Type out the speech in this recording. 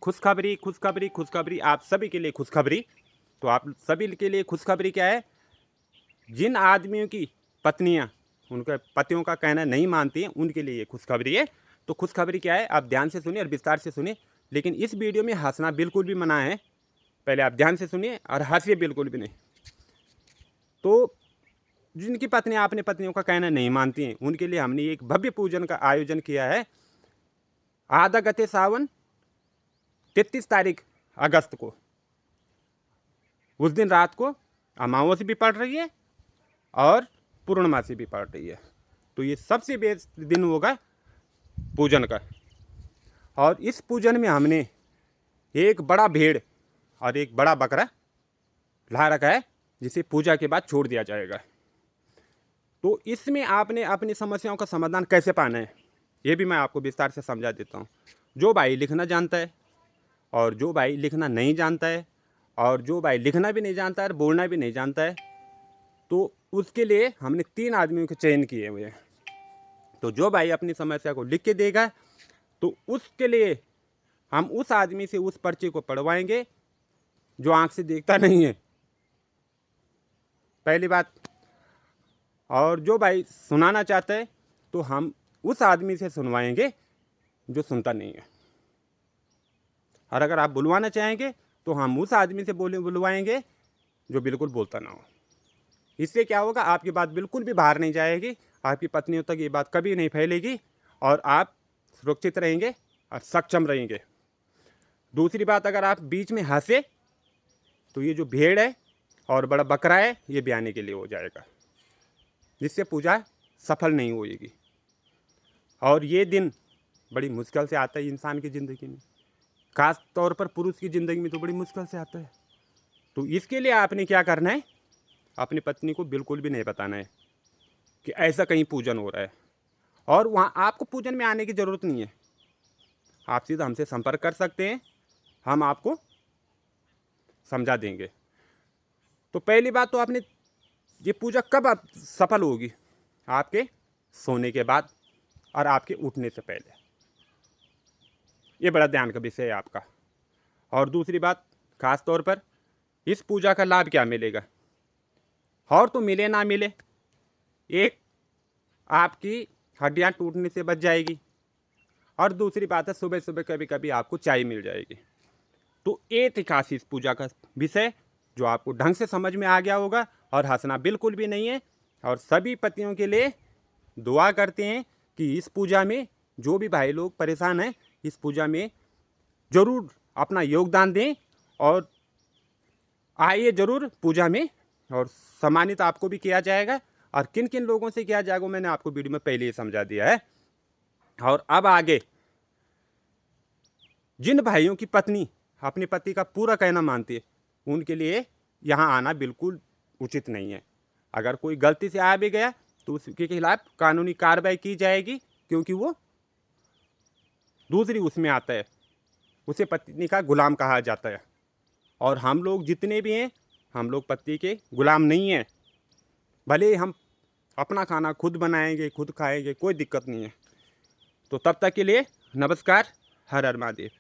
खुशखबरी खुशखबरी खुशखबरी, आप सभी के लिए खुशखबरी। तो आप सभी के लिए खुशखबरी क्या है, जिन आदमियों की पत्नियां उनके पतियों का कहना नहीं मानती हैं उनके लिए ये खुशखबरी है। तो खुशखबरी क्या है, आप ध्यान से सुनिए और विस्तार से सुनिए, लेकिन इस वीडियो में हंसना बिल्कुल भी मना है। पहले आप ध्यान से सुनिए और हंसिए बिल्कुल भी नहीं। तो जिनकी पत्नियां अपने पत्नियों का कहना नहीं मानती हैं उनके लिए हमने एक भव्य पूजन का आयोजन किया है। आधा गते सावन 33 तारीख अगस्त को, उस दिन रात को अमावस्या भी पड़ रही है और पूर्णमासी भी पड़ रही है। तो ये सबसे बेस्ट दिन होगा पूजन का। और इस पूजन में हमने एक बड़ा भेड़ और एक बड़ा बकरा ला रखा है, जिसे पूजा के बाद छोड़ दिया जाएगा। तो इसमें आपने अपनी समस्याओं का समाधान कैसे पाना है ये भी मैं आपको विस्तार से समझा देता हूँ। जो भाई लिखना जानता है और जो भाई लिखना नहीं जानता है और जो भाई लिखना भी नहीं जानता है और बोलना भी नहीं जानता है, तो उसके लिए हमने 3 आदमियों के चयन किए हुए हैं। तो जो भाई अपनी समस्या को लिख के देगा तो उसके लिए हम उस आदमी से उस पर्चे को पढ़वाएंगे जो आंख से देखता नहीं है, पहली बात। और जो भाई सुनाना चाहता है तो हम उस आदमी से सुनवाएंगे जो सुनता नहीं है। और अगर आप बुलवाना चाहेंगे तो हम उस आदमी से बुलवाएंगे जो बिल्कुल बोलता ना हो। इससे क्या होगा, आपकी बात बिल्कुल भी बाहर नहीं जाएगी, आपकी पत्नियों तक ये बात कभी नहीं फैलेगी और आप सुरक्षित रहेंगे और सक्षम रहेंगे। दूसरी बात, अगर आप बीच में हंसे तो ये जो भेड़ है और बड़ा बकरा है ये ब्याने के लिए हो जाएगा, जिससे पूजा सफल नहीं होएगी। और ये दिन बड़ी मुश्किल से आता है इंसान की ज़िंदगी में, खास तौर पर पुरुष की ज़िंदगी में तो बड़ी मुश्किल से आता है। तो इसके लिए आपने क्या करना है, अपनी पत्नी को बिल्कुल भी नहीं बताना है कि ऐसा कहीं पूजन हो रहा है। और वहाँ आपको पूजन में आने की ज़रूरत नहीं है, आप सीधा हमसे संपर्क कर सकते हैं, हम आपको समझा देंगे। तो पहली बात तो आपने ये पूजा कब आप सफल होगी, आपके सोने के बाद और आपके उठने से पहले। ये बड़ा ध्यान का विषय है आपका। और दूसरी बात, खास तौर पर इस पूजा का लाभ क्या मिलेगा, और तो मिले ना मिले, एक आपकी हड्डियां टूटने से बच जाएगी और दूसरी बात है सुबह सुबह कभी कभी आपको चाय मिल जाएगी। तो ये थी खास इस पूजा का विषय जो आपको ढंग से समझ में आ गया होगा। और हंसना बिल्कुल भी नहीं है। और सभी पतियों के लिए दुआ करते हैं कि इस पूजा में जो भी भाई लोग परेशान हैं इस पूजा में ज़रूर अपना योगदान दें और आइए ज़रूर पूजा में। और सम्मानित आपको भी किया जाएगा और किन किन लोगों से किया जाएगा मैंने आपको वीडियो में पहले ही समझा दिया है। और अब आगे जिन भाइयों की पत्नी अपने पति का पूरा कहना मानती है उनके लिए यहाँ आना बिल्कुल उचित नहीं है। अगर कोई गलती से आ भी गया तो उसके खिलाफ कानूनी कार्रवाई की जाएगी, क्योंकि वो दूसरी उसमें आता है, उसे पत्नी का गुलाम कहा जाता है। और हम लोग जितने भी हैं हम लोग पति के गुलाम नहीं हैं, भले हम अपना खाना खुद बनाएंगे खुद खाएंगे, कोई दिक्कत नहीं है। तो तब तक के लिए नमस्कार, हर हर महादेव।